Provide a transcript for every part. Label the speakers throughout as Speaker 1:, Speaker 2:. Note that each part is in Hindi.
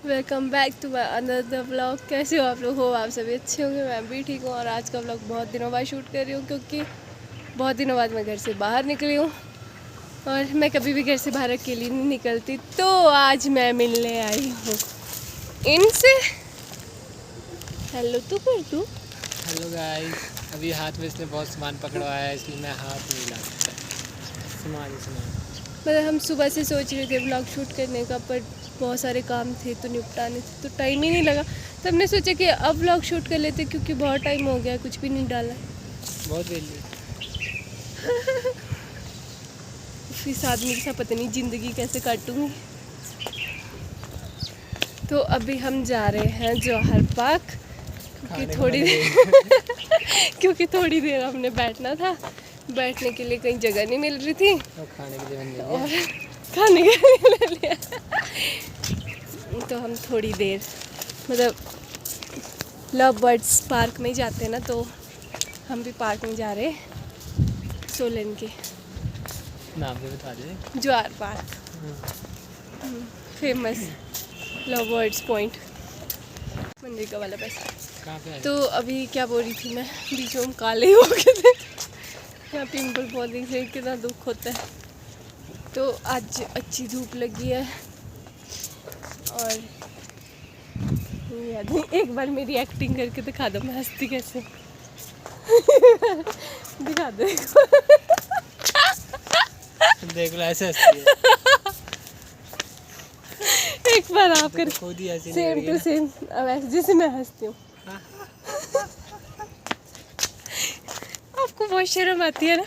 Speaker 1: Welcome back to my another vlog. कैसे हो आप लोग? हो आप सभी अच्छे होंगे। मैं भी ठीक हूँ। और आज का व्लॉग बहुत दिनों बाद शूट कर रही हूँ क्योंकि बहुत दिनों बाद मैं घर से बाहर निकली हूँ और मैं कभी भी घर से बाहर अकेली नहीं निकलती। तो आज मैं मिलने आई हूँ इनसे। हेलो तो कर दूँ।
Speaker 2: हेलो गाइस, अभी हाथ में इसने बहुत सामान पकड़वाया है इसलिए मैं हाथ नहीं ला सकता। सामान
Speaker 1: मतलब हम सुबह से सोच रहे थे व्लॉग शूट करने का, पर बहुत सारे काम थे तो निपटाने थे, तो टाइम ही नहीं लगा। तो हमने सोचा कि अब व्लॉग शूट कर लेते क्योंकि बहुत टाइम हो गया, कुछ भी नहीं डाला।
Speaker 2: बहुत वेली
Speaker 1: इस आदमी के साथ पता नहीं ज़िंदगी कैसे काटूंगी। तो अभी हम जा रहे हैं जौहर पार्क क्योंकि थोड़ी देर हमने बैठना था। बैठने के लिए कहीं जगह नहीं मिल रही थी
Speaker 2: और खाने के लिए
Speaker 1: और खाने के लिए ले लिया। तो हम थोड़ी देर मतलब लव बर्ड्स पार्क में जाते हैं ना, तो हम भी पार्क में जा रहे हैं। सोलन के
Speaker 2: नाम भी बता दे।
Speaker 1: Jauhar park, famous love birds point, मंदिर का वाला पैसा।
Speaker 2: कहाँ पे है?
Speaker 1: तो अभी क्या बोल रही थी मैं, बीच में हम काले हो गए थे। यहाँ पिंपल बहुत दिख रहे, कितना दुख होता है। तो आज अच्छी धूप लगी है और ये आदमी एक बार मेरी एक्टिंग करके दिखा दो, मैं हंसती कैसे। दिखा दो
Speaker 2: देख लो ऐसे हंसती है।
Speaker 1: एक बार आप कर,
Speaker 2: खुद ही हंसी
Speaker 1: सेम टू सेम अब जैसे मैं हंसती हूँ। आपको बहुत शर्म आती है ना?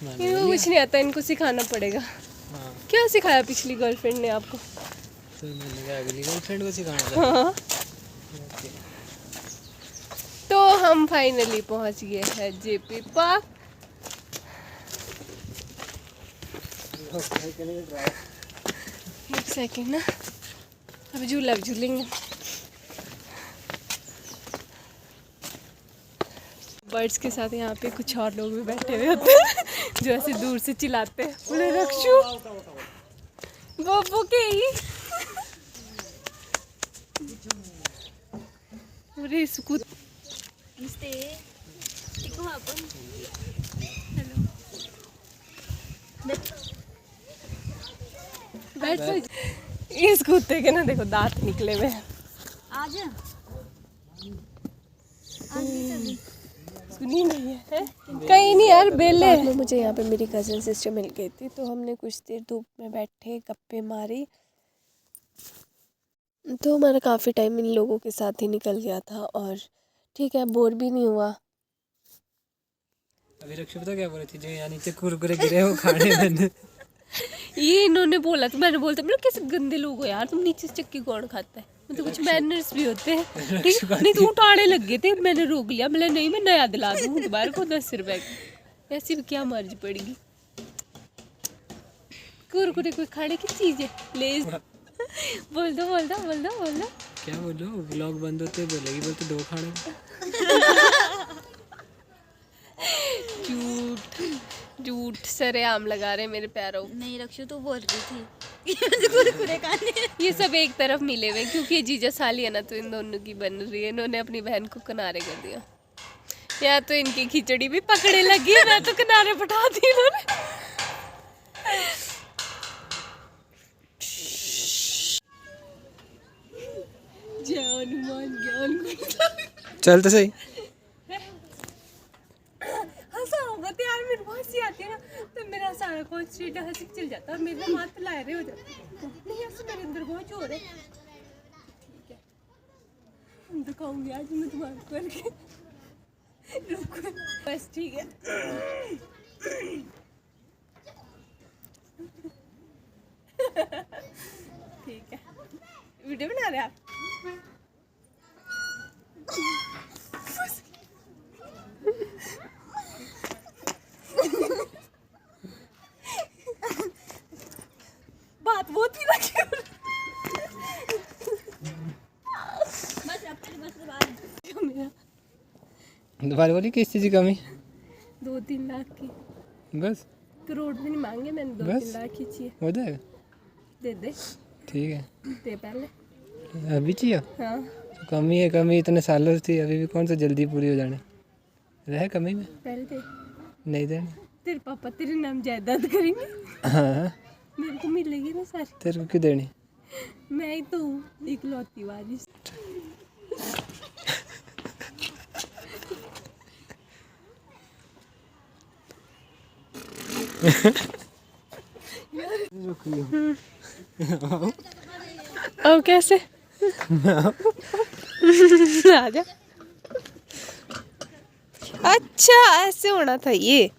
Speaker 1: इनको कुछ नहीं आता, इनको सिखाना पड़ेगा।
Speaker 2: हाँ।
Speaker 1: क्या सिखाया पिछली गर्लफ्रेंड ने आपको?
Speaker 2: तो मैंने कहा अगली गर्लफ्रेंड को सिखाना था।
Speaker 1: हाँ। तो हम फाइनली पहुंच गए हैं जेपी पार्क। एक सेकेंड ना, अब झूला झूलेंगे। बर्ड्स के साथ यहाँ पे कुछ और लोग भी बैठे हुए होते हैं जो ऐसे दूर से चिल्लाते हैं, बोले रक्षु वो के ही। अरे सुकून बैठ। इस कुत्ते के ना देखो दांत निकले हुए हैं।
Speaker 3: आज
Speaker 1: सुनी नहीं है कहीं नहीं यार, बेले। मुझे यहाँ पे मेरी कज़न सिस्टर मिल गई थी, तो हमने कुछ देर धूप में बैठे, गप्पे मारी। तो हमारा काफ़ी टाइम इन लोगों के साथ ही निकल गया था और ठीक है, बोर भी नहीं हुआ।
Speaker 2: अभी रक्षु पता क्या बोल रही थी, जो यहाँ नीचे कुरकुरे गिरे वो खाने मैंने।
Speaker 1: ये इन्होंने बोला तो मैंने बोलता, मतलब कैसे गंदे लोग हो यार तुम, नीचे से चक्की कौन खाता है? मतलब कुछ मैनर्स भी होते हैं। ठीक नहीं तो उठाने लग गए थे, मैंने रोक लिया। मैंने नहीं, मैं नया दिला दूँ दोबारा को 10 रुपए की, ऐसी भी क्या मर्जी पड़ेगी। कुरकुरे कोई खाने की चीज़ है? लेज बोल दो बोल दो बोल दो बोल दो।
Speaker 2: क्या बोलो, व्लॉग बंद होते बोलेगी, बोलते दो खाने।
Speaker 1: झूठ झूठ सरेआम लगा रहे मेरे पैरों।
Speaker 3: नहीं रक्षु तो बोल रही थी कि मुझे कुरकुरे खाने।
Speaker 1: ये सब एक तरफ मिले हुए क्योंकि ये जीजा साली है ना, तो इन दोनों की बन रही है। इन्होंने अपनी बहन को किनारे कर दिया। या तो इनकी खिचड़ी भी पकड़े लगी है, मैं तो किनारे बैठा दी इन्होंने।
Speaker 2: चल तो सही।
Speaker 1: होगा तो यार मेरे को हंसी आती है ना, तो मेरा सारा कॉन्सेंट्रेट हंसी चल जाता है और मेरे हाथ लायरे हो जाते हैं। नहीं ऐसे मेरे अंदर बहुत जोर है। ठीक है, हम दिखाऊंगी आज मैं तुम्हारे करके। रुको बस, ठीक है। ठीक है, वीडियो बना रहे आप? बात वो थी ना क्यों?
Speaker 2: दोबारा बोली, किस चीज़ की कमी?
Speaker 1: 2-3 लाख की।
Speaker 2: बस
Speaker 1: करोड़ में नहीं मांगे मैंने, 2-3 लाख खींची है।
Speaker 2: हो जाएगा।
Speaker 1: दे दे,
Speaker 2: ठीक है,
Speaker 1: दे पहले।
Speaker 2: अभी चाहिए
Speaker 1: हाँ
Speaker 2: तो कमी है, कमी इतने सालों से थी, अभी भी कौन सा जल्दी पूरी हो जाने रहे कमी में,
Speaker 1: पहले दे।
Speaker 2: नहीं देने।
Speaker 1: तेरे पापा तेरे नाम जायदाद करेंगे,
Speaker 2: हाँ
Speaker 1: मेरे को मिलेगी ना सारी।
Speaker 2: तेरे को क्यों देनी?
Speaker 1: मैं ही तो हूँ इकलौती वारिस। अब कैसे? आजा। अच्छा ऐसे होना था ये।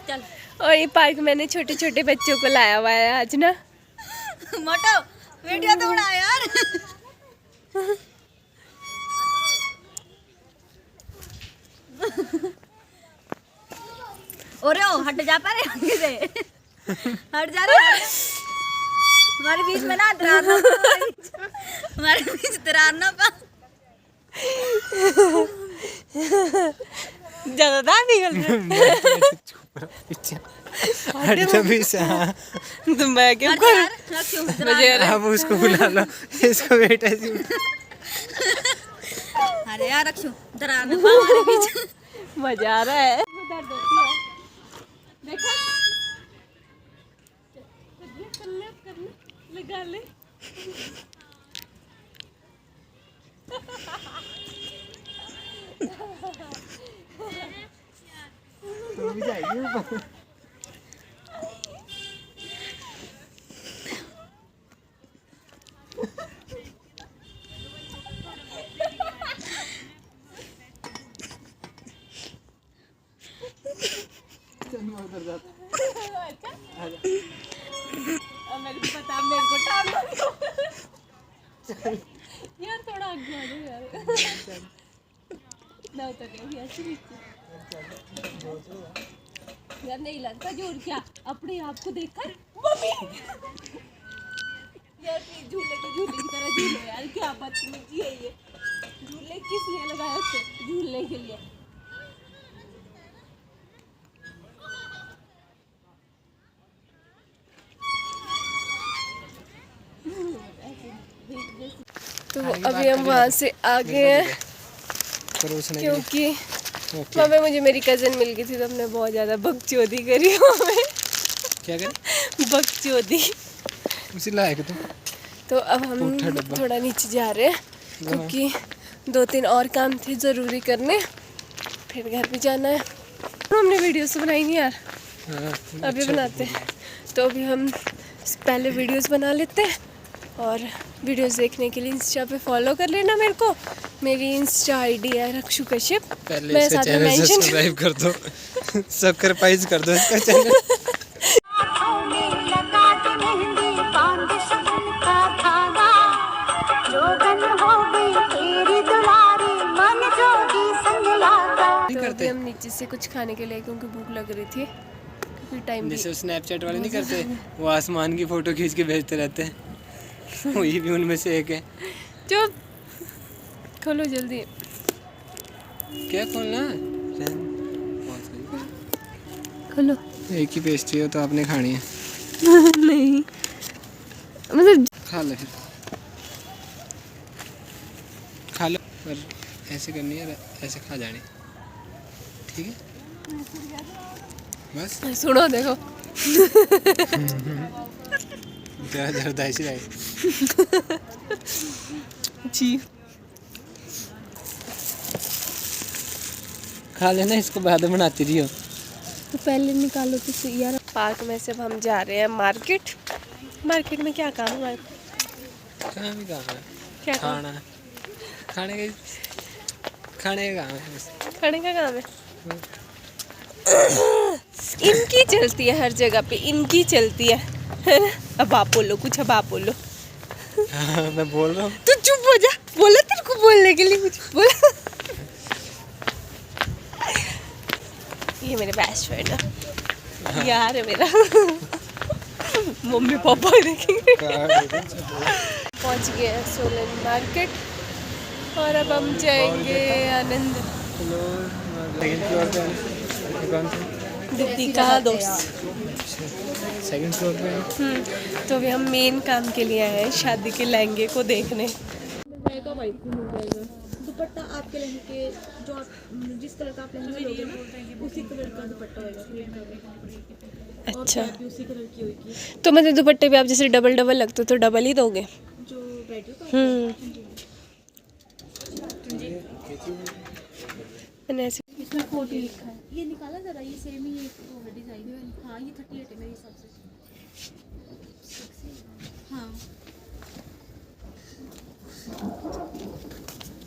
Speaker 3: चल
Speaker 1: और ये पार्क मैंने छोटे छोटे बच्चों को लाया हुआ है आज ना।
Speaker 3: मोटो वीडियो तो बना यार। ओरे ओ हट जा पा रे से, हट जा रे। हमारे बीच में ना दरार ना पा, हमारे बीच दरार ना पा।
Speaker 1: ज्यादा दांत निकल
Speaker 2: हट जा भी से। हाँ
Speaker 1: तो मैं क्या
Speaker 3: हट जा
Speaker 1: करूं?
Speaker 3: यार, रखियो दरार।
Speaker 2: अब उसको बुला लो, इसको बेटा जी।
Speaker 3: अरे यार रखियो दरार ना पा हमारे बीच।
Speaker 1: मजा आ रहा है। दर्द होती है देखा, कर ले लगा ले।
Speaker 2: तो भी जाएगी ऊपर।
Speaker 1: मेरे को पता, मेरे को टाल यार, थोड़ा आगे आ जाओ यार। ना उतर गई ऐसे नीचे यार, नहीं लगता जोर क्या अपने आप को देखकर मम्मी यार, प्लीज झूले की तरह झूलो यार, क्या बदतमीजी है ये। झूले किस लिए लगाया उसको? झूलने के लिए। तो अभी हम वहाँ से आ गए हैं क्योंकि वहाँ पे मुझे मेरी कज़न मिल गई थी, तो हमने बहुत ज़्यादा बकचोदी करी हमें।
Speaker 2: क्या करें?
Speaker 1: बकचोदी।
Speaker 2: उसी लायक तुम।
Speaker 1: तो अब हम थोड़ा नीचे जा रहे हैं क्योंकि 2-3 और काम थे ज़रूरी करने, फिर घर भी जाना है। हमने वीडियोस बनाई नहीं यार, अभी बनाते हैं। तो अभी हम पहले वीडियोस बना लेते हैं, और वीडियोस देखने के लिए इंस्टा पे फॉलो कर लेना मेरे को। मेरी इंस्टा आईडी है रक्षु कश्यप।
Speaker 2: पहले
Speaker 1: मैं
Speaker 2: इसका
Speaker 1: साथ में
Speaker 2: चैनल
Speaker 1: मेंशन
Speaker 2: सब्सक्राइब कर दो, सब्सक्राइब कर दो इसका चैनल।
Speaker 1: तो अभी हम नीचे से कुछ खाने के लिए, क्योंकि भूख लग रही थी, क्योंकि टाइम
Speaker 2: जैसे स्नैपचैट वाले नहीं करते, वो आसमान की फोटो खींच के भेजते रहते हैं, वही भी उनमें से एक है।
Speaker 1: चुप, खोलो जल्दी।
Speaker 2: क्या खोलना?
Speaker 1: खोलो।
Speaker 2: एक ही पेस्ट्री हो तो आपने खानी है।
Speaker 1: नहीं मतलब
Speaker 2: खा लो फिर, खा लो, पर ऐसे करनी है, ऐसे खा जानी, ठीक है? बस
Speaker 1: सुनो देखो।
Speaker 2: जरा जरा दाई
Speaker 1: जी
Speaker 2: खा लेना, इसको बाद में बनाती रही हो।
Speaker 1: तो पहले निकालो तो यार। पार्क में से अब हम जा रहे हैं मार्केट। मार्केट में क्या काम है?
Speaker 2: कहाँ भी काम है,
Speaker 1: क्या काम?
Speaker 2: खाना, खाने का काम है बस।
Speaker 1: खाने का काम है। इनकी चलती है हर जगह पे, इनकी चलती है ना? अब आप बोलो कुछ, अब आप बोलो।
Speaker 2: हाँ, मैं बोल रहा हूँ।
Speaker 1: तू चुप हो जा, बोला तेरे को बोलने के लिए कुछ बोला। ये मेरे बेस्ट फ्रेंड है, यार है मेरा। मम्मी पापा देखेंगे। पहुंच गए हैं सोलन मार्केट, और अब हम जाएंगे आनंद। दीदी का दोस्त।
Speaker 2: सेकंड फ्लोर पे है।
Speaker 1: तो अभी हम मेन काम के लिए आए हैं शादी के लहंगे को देखने।
Speaker 3: दुपट्टा आपके लहंगे के जो आप जिस कलर का आप लहंगा लोगे ना उसी कलर का दुपट्टा होगा।
Speaker 1: अच्छा,
Speaker 3: और उसी कलर की होगी।
Speaker 1: तो मतलब दुपट्टे पे आप जैसे डबल डबल लगते हो तो डबल ही दोगे?
Speaker 3: जो ब्राइडल का
Speaker 1: मैंने ऐसे
Speaker 3: इसमें 40 लिखा है। ये निकाला जरा, ये सेम ही एक डिजाइन है। हाँ ये 38 है मेरे हिसाब से। हाँ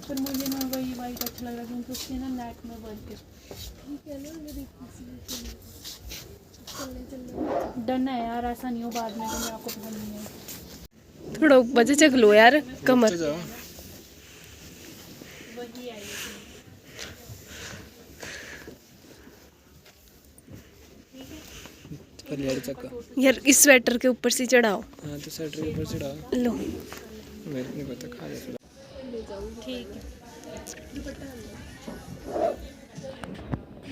Speaker 3: पर मुझे ना वही वाइट अच्छा लग रहा है क्योंकि उसके ना नेक में वर्क है। ठीक है ना, मेरे डन है यार, ऐसा नहीं हो बाद में तो मैं आपको पसंद नहीं है।
Speaker 1: थोड़ा ऊपर से चक लो यार कमर। यार इस स्वेटर के ऊपर से चढ़ाओ।
Speaker 2: हाँ तो स्वेटर के ऊपर चढ़ाओ।
Speaker 1: लो
Speaker 2: मेरे को नहीं पता, खा जा।
Speaker 1: ठीक है।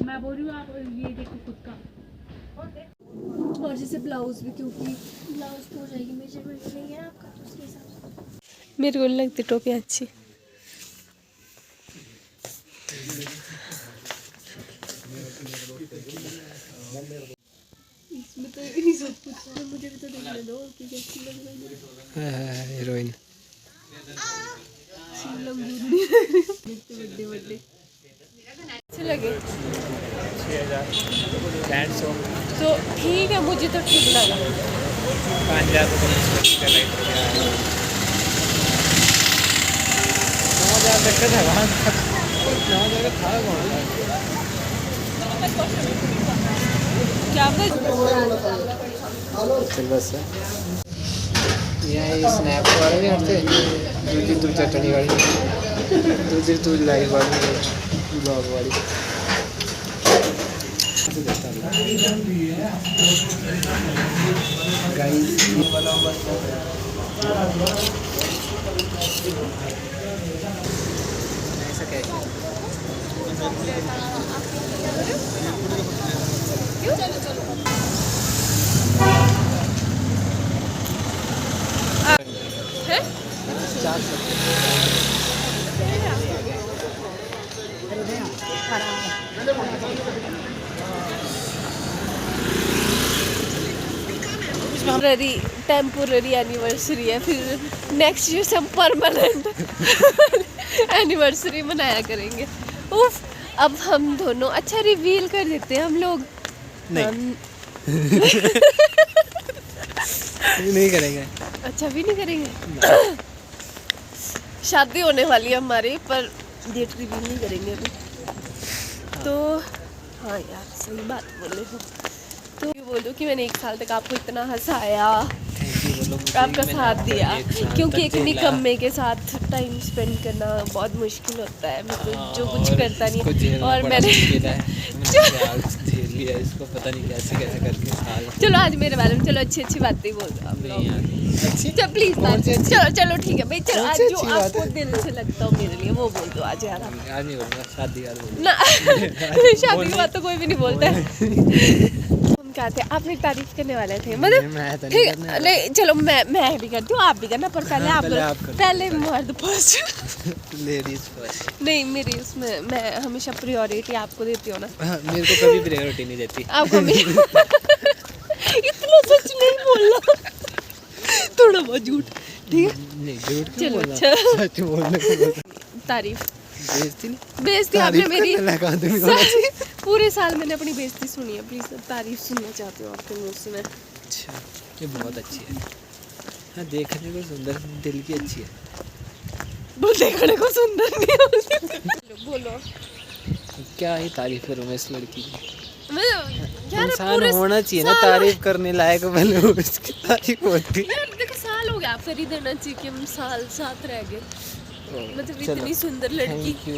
Speaker 3: मैं बोल रही हूँ आप ये देखो खुद का। और जैसे ब्लाउज भी, क्योंकि ब्लाउज तो हो जाएगी मेजरमेंट नहीं है आपका तो उसके हिसाब से।
Speaker 1: मेरे को नहीं लगती टोपी अच्छी।
Speaker 3: इसमें तो यही सब कुछ है, मुझे भी तो देखने दो कि कैसी लग रही है।
Speaker 2: हीरोइन
Speaker 3: बड़े बड़े
Speaker 1: अच्छे लगे
Speaker 2: बैंड सॉन्ग
Speaker 1: तो ठीक है, मुझे तो ठीक लगा।
Speaker 2: 5000 रुपये देखते थे वहाँ 9000 का था कौन?
Speaker 1: क्या
Speaker 2: चल बस यहाँ स्नैप वाले भी हटते दूसरी तू चटनी वाली, दूसरी तू लाइव वाली, ब्लॉग वाली।
Speaker 1: टेम्पोररी एनिवर्सरी है, फिर नेक्स्ट ईयर से हम परमानेंट एनिवर्सरी मनाया करेंगे। उफ, अब हम दोनों अच्छा रिवील कर देते हैं हम लोग।
Speaker 2: नहीं नहीं करेंगे।
Speaker 1: अच्छा भी नहीं करेंगे। शादी होने वाली है हमारी, पर डेट रिवील नहीं करेंगे अभी। तो हाँ यार सही बात बोले हो। तो ये बोलो कि मैंने 1 साल तक आपको इतना हंसाया, आपका साथ दिया, क्योंकि एक निकम्मे के साथ टाइम स्पेंड करना बहुत मुश्किल होता है। मैं तो जो कुछ करता नहीं है और मैंने
Speaker 2: झेल लिया इसको, पता नहीं कैसे कैसे करके साल।
Speaker 1: चलो आज मेरे बारे में चलो अच्छी अच्छी बातें बोल दो आप लोग। अच्छा प्लीज चलो चलो ठीक है भाई, चलो आज जो आपको दिल से लगता हो मेरे लिए वो बोल दो आज यार।
Speaker 2: आज नहीं बोलूँगा, शादी यार
Speaker 1: ना शादी की बात तो कोई भी नहीं बोलता है। हम क्या थे, आप मेरी तारीफ करने वाले थे मतलब ठीक। नहीं चलो मैं भी करती हूँ, आप भी करना, पर पहले आप करो। पहले मर्द फर्स्ट,
Speaker 2: लेडीज फर्स्ट।
Speaker 1: नहीं मेरी उसमें मैं हमेशा प्रायोरिटी आपको देती हूँ ना।
Speaker 2: मेरे को कभी प्रायोरिटी नहीं देती
Speaker 1: आपको भी इतना सच नहीं बोलना, थोड़ा बहुत झूठ ठीक है।
Speaker 2: नहीं झूठ क्यों
Speaker 1: चलो
Speaker 2: बोलना?
Speaker 1: अच्छा
Speaker 2: सच बोलने को
Speaker 1: तारीफ
Speaker 2: बेइज्जती नहीं,
Speaker 1: बेइज्जती आपने मेरी
Speaker 2: लगा दूंगी।
Speaker 1: पूरे साल मैंने अपनी बेइज्जती सुनी है, प्लीज तारीफ सुनना चाहती हूँ आपके मुंह से मैं।
Speaker 2: अच्छा ये बहुत अच्छी है। हाँ देखने को सुंदर, दिल की अच्छी है।
Speaker 1: वो देखने को सुंदर नहीं होती। बोलो
Speaker 2: क्या ही तारीफ करूँ मैं इस लड़की की।
Speaker 1: यार
Speaker 2: इंसान
Speaker 1: पूरे
Speaker 2: होना चाहिए ना तारीफ करने लायक, भले उसकी तारीफ होती।
Speaker 1: यार देखो साल हो गया, आप कर ही देना चाहिए कि हम साल साथ रह गए। मतलब इतनी सुंदर लड़की।
Speaker 2: थैंक यू,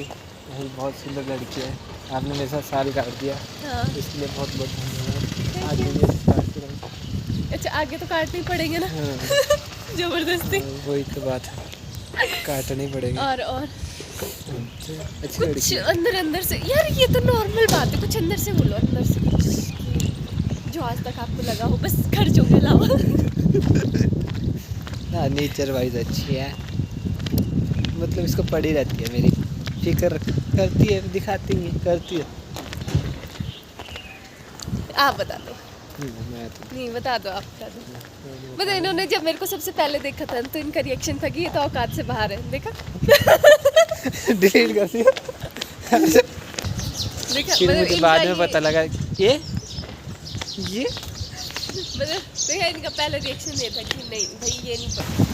Speaker 2: बहुत सुंदर लड़की है, आपने मेरे साथ साल काट दिया।
Speaker 1: हाँ
Speaker 2: इसलिए बहुत बहुत धन्यवाद। आगे भी काटते रहेंगे।
Speaker 1: अच्छा आगे तो काटने ही पड़ेंगे ना।
Speaker 2: हाँ,
Speaker 1: जबरदस्ती।
Speaker 2: वही तो बात है, काटने ही पड़ेगा।
Speaker 1: और
Speaker 2: अच्छी
Speaker 1: कुछ
Speaker 2: लड़की है।
Speaker 1: अंदर अंदर से यार, ये तो नॉर्मल बात है, कुछ अंदर से बोलो, अंदर से कुछ जो आज तक आपको लगा हो, बस खर्चों के अलावा।
Speaker 2: हाँ, नेचर वाइज अच्छी है, मतलब इसको पड़ी रहती है, मेरी फिक्र करती है, दिखाती नहीं करती है।
Speaker 1: आप बता दो।
Speaker 2: मैं तो
Speaker 1: नहीं, बता दो, आप बता दो। मतलब इन्होंने जब मेरे को सबसे पहले देखा था तो इनका रिएक्शन था कि ये तो औकात से बाहर है। देखा
Speaker 2: डिलीट कर दिया।
Speaker 1: देखा
Speaker 2: फिर
Speaker 1: मतलब
Speaker 2: मुझे
Speaker 1: इनका
Speaker 2: बाद में
Speaker 1: ये-
Speaker 2: पता लगा ये
Speaker 1: मतलब देखा इनका पहला रिएक्शन ये था कि नहीं भाई ये नहीं पता।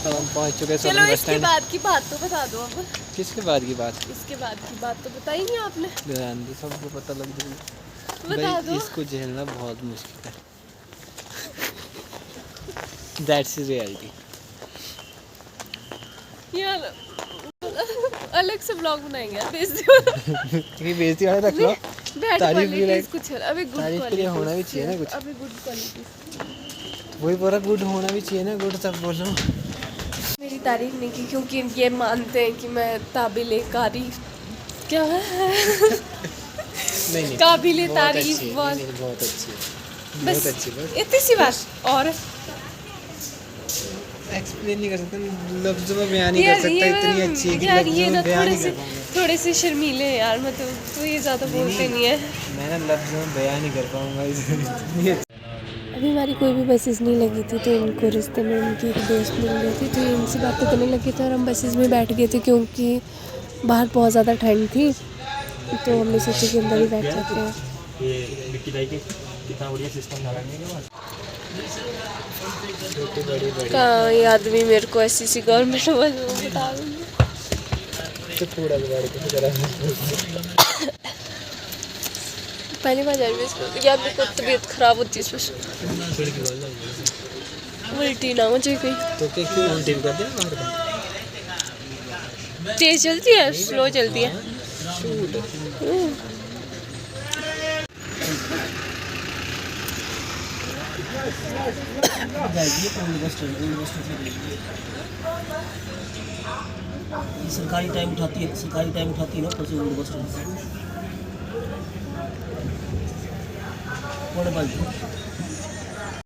Speaker 2: तो हम पहुंच चुके हैं
Speaker 1: चलो
Speaker 2: सोलन बस
Speaker 1: इसके
Speaker 2: स्टैंड।
Speaker 1: बाद की बात तो बता दो अब।
Speaker 2: किसके बाद की बात?
Speaker 1: इसके बाद की बात तो बताई नहीं आपने।
Speaker 2: ध्यान दो, सबको पता लग जाएगा।
Speaker 1: बता
Speaker 2: भाई
Speaker 1: दो।
Speaker 2: इसको झेलना बहुत मुश्किल है। That's reality.
Speaker 1: यार अलग से ब्लॉग बनाएंगे यार, बेइज्जती वाला।
Speaker 2: ये बेइज्जती वाला रख लो।
Speaker 1: बैड
Speaker 2: तारीफ भी
Speaker 1: क्वालिटीज
Speaker 2: like-
Speaker 1: कुछ है, अभी गुड
Speaker 2: तारीफ के लिए होना भी चाहिए ना कुछ।
Speaker 1: अभी गुड क्वालिटीज।
Speaker 2: वही पूरा गुड होना भी चाहिए ना, गुड तब बोलो।
Speaker 1: मेरी तारीफ नहीं की क्योंकि ये मानते हैं कि मैं काबिले कारी क्या है
Speaker 2: नहीं
Speaker 1: काबिले
Speaker 2: बहुत
Speaker 1: तारीफ
Speaker 2: अच्छी है,
Speaker 1: बहुत।
Speaker 2: नहीं, बहुत अच्छी है,
Speaker 1: बस
Speaker 2: बहुत अच्छी बस
Speaker 1: इतनी सी बात। और
Speaker 2: एक्सप्लेन नहीं कर सकता, लफ्ज़ों में बयान नहीं कर
Speaker 1: यार
Speaker 2: सकता,
Speaker 1: ये
Speaker 2: इतनी अच्छी है कि
Speaker 1: यार
Speaker 2: लफ्ज़ों
Speaker 1: ये ना
Speaker 2: में बयान
Speaker 1: थोड़े
Speaker 2: नहीं
Speaker 1: से
Speaker 2: कर पाऊंगा।
Speaker 1: थोड़े से शर्मीले हैं यार, मतलब तो ये ज़्यादा बोलते नहीं है।
Speaker 2: मैं ना लफ्ज़ों में बयान नहीं कर पाऊंगा इसलिए।
Speaker 1: अभी हमारी कोई भी बसेस नहीं लगी थी तो इनको रास्ते में उनकी एक दोस्त मिल गई थी तो ये इनसे बातें करने लगे थे और हम बसेस में बैठ गए थे क्योंकि बाहर बहुत ज़्यादा ठंड थी तो हमने सोचा कि अंदर ही बैठ जाते हैं।
Speaker 2: छोटी बड़ी बड़ी
Speaker 1: कहाँ ये आदमी मेरे को ऐसी गवर्नमेंट बस बता दूँगी।
Speaker 2: तो कूड़ा गुबाड़ की तरह।
Speaker 1: पहली बार एयरवेज यार मेरे को तबीयत ख़राब होती है इसमें, उल्टी ना हो जाए कोई।
Speaker 2: तो क्या क्यों उल्टी कर दिया बाहर का?
Speaker 1: तेज़ चलती है स्लो चलती है?
Speaker 4: सरकारी टाइम उठाती है, सरकारी टाइम उठाती है ना ऊपर से ओल्ड बस स्टैंड। 1 बजे